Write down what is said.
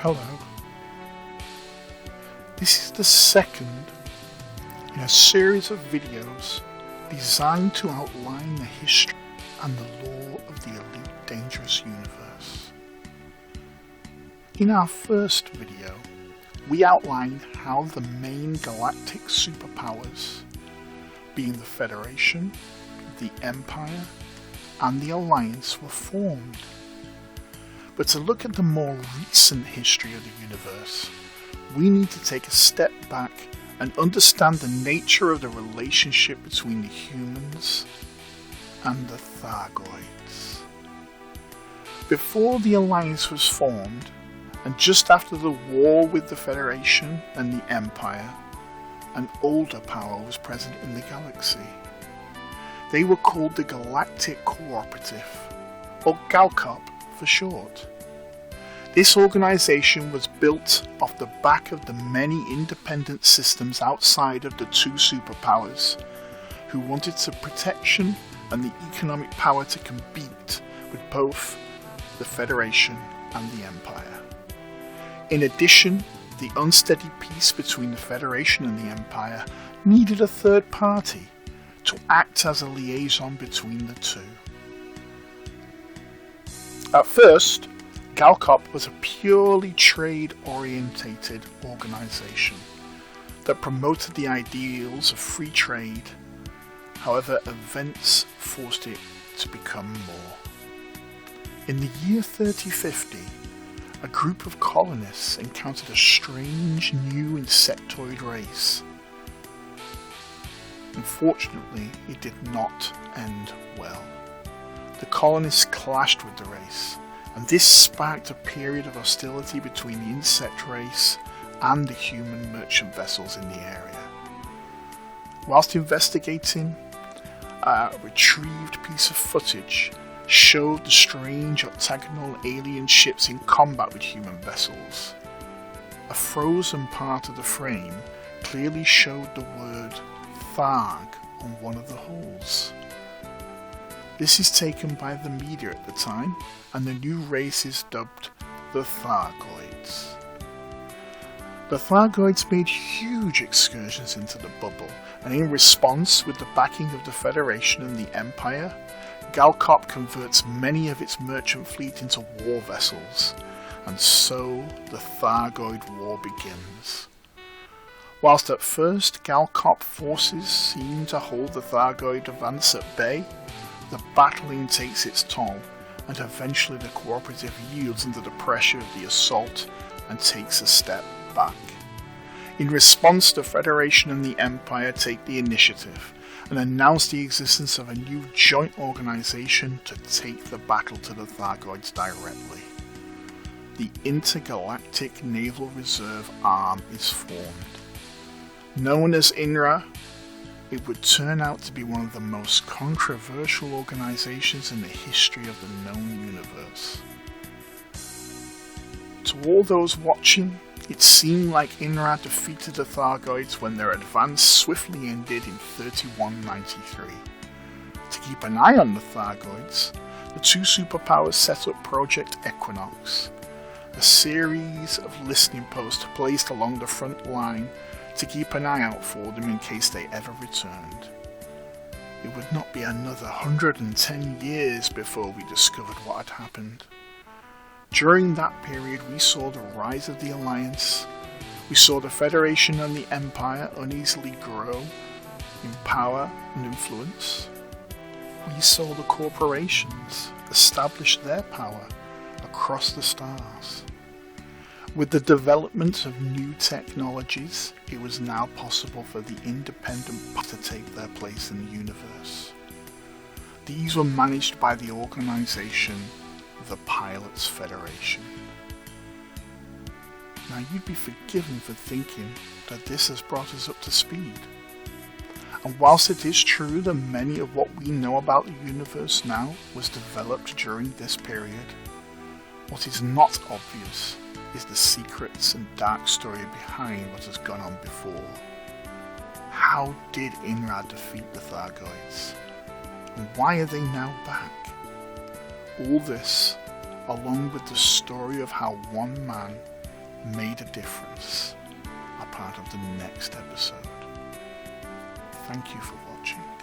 Hello. This is the second in a series of videos designed to outline the history and the lore of the Elite Dangerous universe. In our first video, we outlined how the main galactic superpowers, being the Federation, the Empire, and the Alliance, were formed. But to look at the more recent history of the universe, we need to take a step back and understand the nature of the relationship between the humans and the Thargoids. Before the Alliance was formed, and just after the war with the Federation and the Empire, an older power was present in the galaxy. They were called the Galactic Cooperative, or GALCOP for short. This organization was built off the back of the many independent systems outside of the two superpowers, who wanted the protection and the economic power to compete with both the Federation and the Empire. In addition, the unsteady peace between the Federation and the Empire needed a third party to act as a liaison between the two. At first, GALCOP was a purely trade-orientated organization that promoted the ideals of free trade. However, events forced it to become more. In the year 3050, a group of colonists encountered a strange new insectoid race. Unfortunately, it did not end well. The colonists clashed with the race, and this sparked a period of hostility between the insect race and the human merchant vessels in the area. Whilst investigating, a retrieved piece of footage showed the strange octagonal alien ships in combat with human vessels. A frozen part of the frame clearly showed the word Tharg on one of the holes. This is taken by the media at the time, and the new race is dubbed the Thargoids. The Thargoids made huge excursions into the bubble, and in response, with the backing of the Federation and the Empire, GALCOP converts many of its merchant fleet into war vessels, and so the Thargoid War begins. Whilst at first GALCOP forces seem to hold the Thargoid advance at bay, the battling takes its toll, and eventually the cooperative yields under the pressure of the assault and takes a step back. In response, the Federation and the Empire take the initiative and announce the existence of a new joint organization to take the battle to the Thargoids directly. The Intergalactic Naval Reserve Arm is formed. Known as INRA, it would turn out to be one of the most controversial organizations in the history of the known universe. To all those watching, it seemed like INRA defeated the Thargoids when their advance swiftly ended in 3193. To keep an eye on the Thargoids, the two superpowers set up Project Equinox, a series of listening posts placed along the front line to keep an eye out for them in case they ever returned. It would not be another 110 years before we discovered what had happened. During that period, we saw the rise of the Alliance. We saw the Federation and the Empire uneasily grow in power and influence. We saw the corporations establish their power across the stars. With the development of new technologies, it was now possible for the independent to take their place in the universe. These were managed by the organization, the Pilots Federation. Now you'd be forgiven for thinking that this has brought us up to speed. And whilst it is true that many of what we know about the universe now was developed during this period, what is not obvious is the secrets and dark story behind what has gone on before. How did INRA defeat the Thargoids? And why are they now back? All this, along with the story of how one man made a difference are part of the next episode. Thank you for watching.